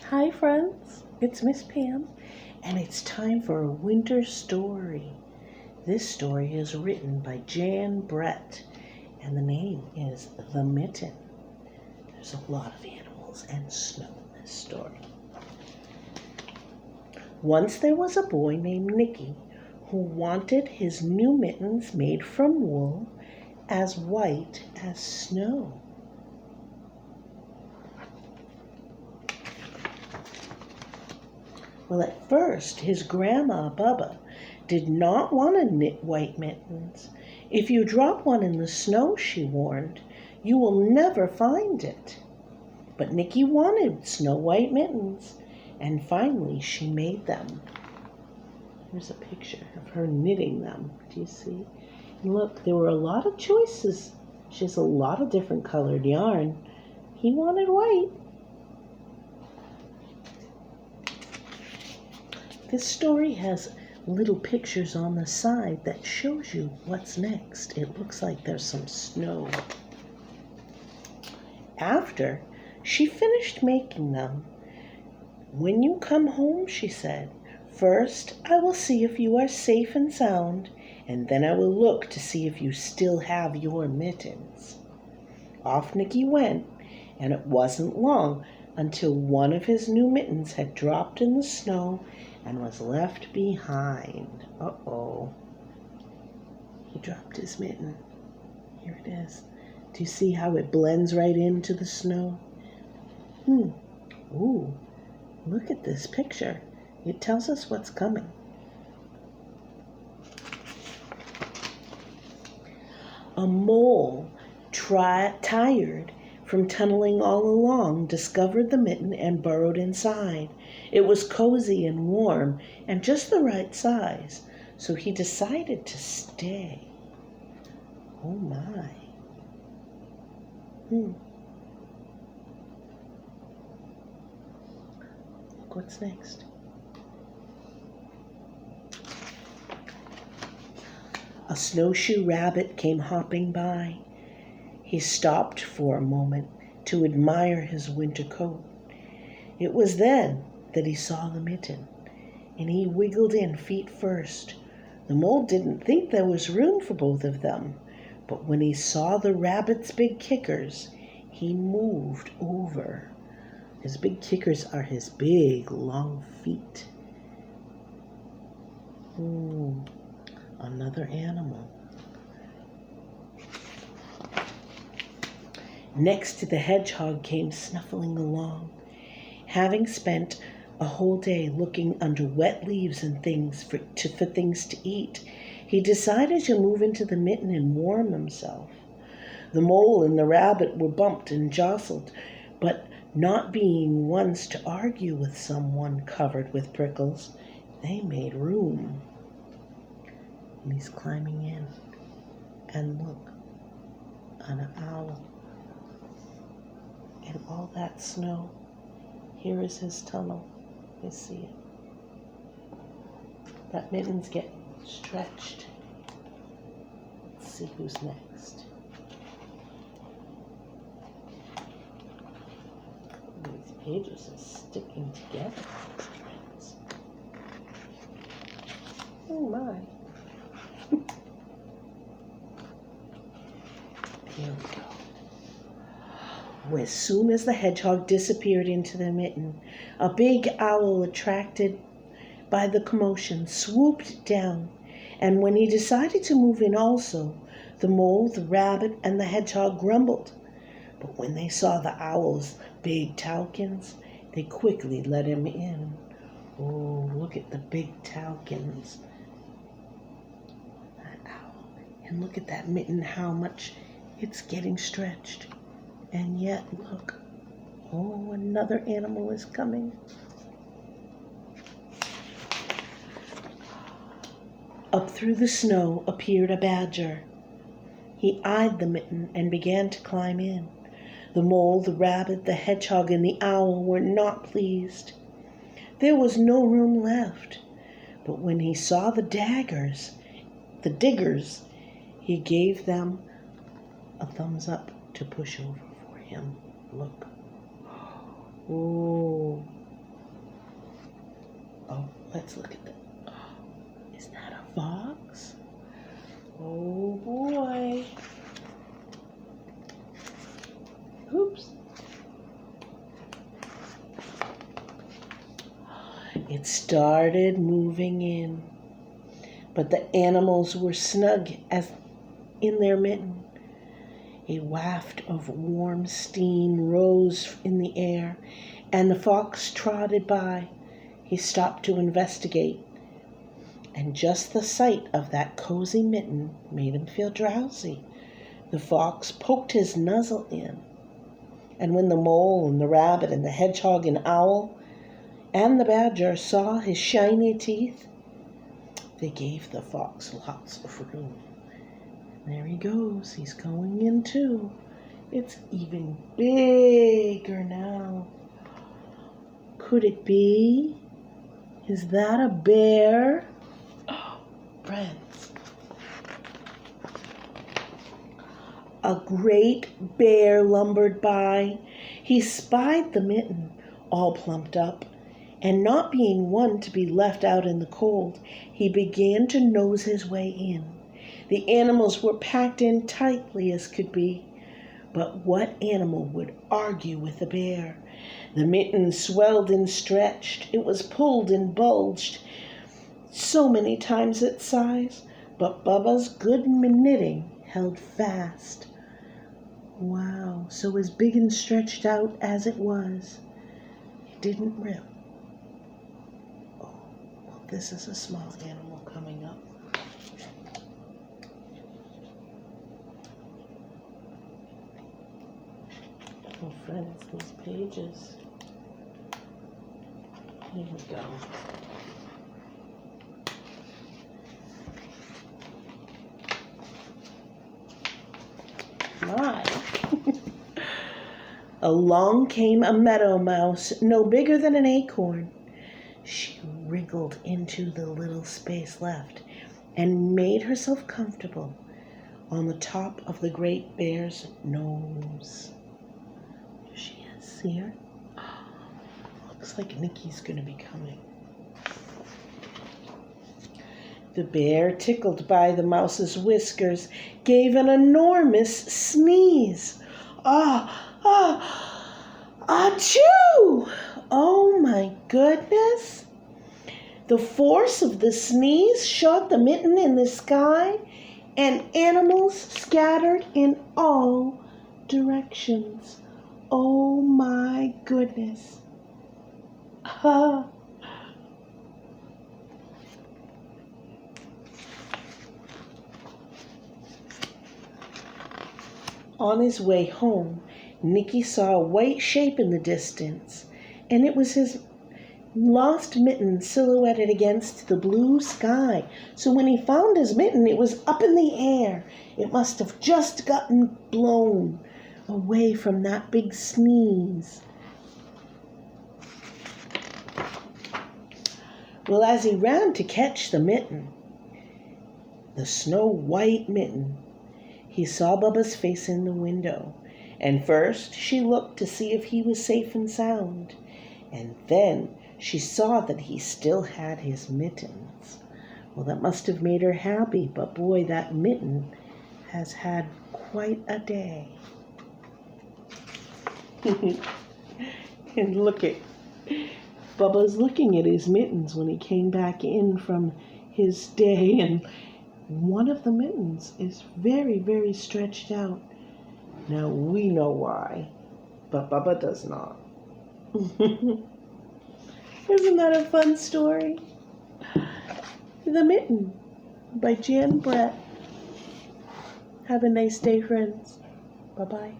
Hi friends, it's Miss Pam, and it's time for a winter story. This story is written by Jan Brett, and the name is The Mitten. There's a lot of animals and snow in this story. Once there was a boy named Nicky who wanted his new mittens made from wool as white as snow. Well, at first, his grandma, Bubba, did not want to knit white mittens. If you drop one in the snow, she warned, you will never find it. But Nicky wanted snow white mittens, and finally she made them. Here's a picture of her knitting them. Do you see? And look, there were a lot of choices. She has a lot of different colored yarn. He wanted white. This story has little pictures on the side that shows you what's next. It looks like there's some snow. After she finished making them, "When you come home," she said, "first I will see if you are safe and sound, and then I will look to see if you still have your mittens." Off Nicky went, and it wasn't long until one of his new mittens had dropped in the snow and was left behind. Uh-oh. He dropped his mitten. Here it is. Do you see how it blends right into the snow? Ooh, look at this picture. It tells us what's coming. A mole, tired from tunneling all along, discovered the mitten and burrowed inside. It was cozy and warm and just the right size, so he decided to stay. Oh my. Look what's next. A snowshoe rabbit came hopping by. He stopped for a moment to admire his winter coat. It was then that he saw the mitten, and he wiggled in feet first. The mole didn't think there was room for both of them, but when he saw the rabbit's big kickers, he moved over. His big kickers are his big, long feet. Another animal. Next to the hedgehog came snuffling along. Having spent a whole day looking under wet leaves and things for things to eat, he decided to move into the mitten and warm himself. The mole and the rabbit were bumped and jostled, but not being ones to argue with someone covered with prickles, they made room. And he's climbing in. And look, an owl. And all that snow. Here is his tunnel. You see it. That mitten's getting stretched. Let's see who's next. These pages are sticking together. Oh my. Here we go. As soon as the hedgehog disappeared into the mitten, a big owl, attracted by the commotion, swooped down, and when he decided to move in also, the mole, the rabbit, and the hedgehog grumbled. But when they saw the owl's big talons, they quickly let him in. Oh, look at the big talons. That owl. And look at that mitten, how much it's getting stretched. And yet, look, oh, another animal is coming. Up through the snow appeared a badger. He eyed the mitten and began to climb in. The mole, the rabbit, the hedgehog, and the owl were not pleased. There was no room left. But when he saw the diggers, he gave them a thumbs up to push over for him. Look. Oh, Let's look at that. Is that a fox? Oh boy. Oops. It started moving in, but the animals were snug as in their mitten. A waft of warm steam rose in the air, and the fox trotted by. He stopped to investigate, and just the sight of that cozy mitten made him feel drowsy. The fox poked his muzzle in, and when the mole and the rabbit and the hedgehog and owl and the badger saw his shiny teeth, they gave the fox lots of room. There he goes. He's going in too. It's even bigger now. Could it be? Is that a bear? Oh, friends. A great bear lumbered by. He spied the mitten, all plumped up, and not being one to be left out in the cold, he began to nose his way in. The animals were packed in tightly as could be, but what animal would argue with a bear? The mitten swelled and stretched. It was pulled and bulged so many times its size, but Bubba's good knitting held fast. Wow, so as big and stretched out as it was, it didn't rip. Oh, well, this is a small animal coming up. Oh, friends, these pages. Here we go. My. Along came a meadow mouse, no bigger than an acorn. She wriggled into the little space left and made herself comfortable on the top of the great bear's nose. There she is. See her? Looks like Nikki's going to be coming. The bear, tickled by the mouse's whiskers, gave an enormous sneeze. Achoo! Oh my goodness! The force of the sneeze shot the mitten in the sky, and animals scattered in all directions. Oh my goodness. On his way home, Nicky saw a white shape in the distance, and it was his lost mitten silhouetted against the blue sky. So when he found his mitten, it was up in the air. It must have just gotten blown away from that big sneeze. Well, as he ran to catch the mitten, the snow white mitten, he saw Bubba's face in the window. And first she looked to see if he was safe and sound. And then she saw that he still had his mittens. Well, that must have made her happy, but boy, that mitten has had quite a day. And look at Bubba's looking at his mittens when he came back in from his day, and one of the mittens is very, very stretched out. Now we know why, but Bubba does not. Isn't that a fun story? The Mitten by Jan Brett. Have a nice day, friends. Bye-bye.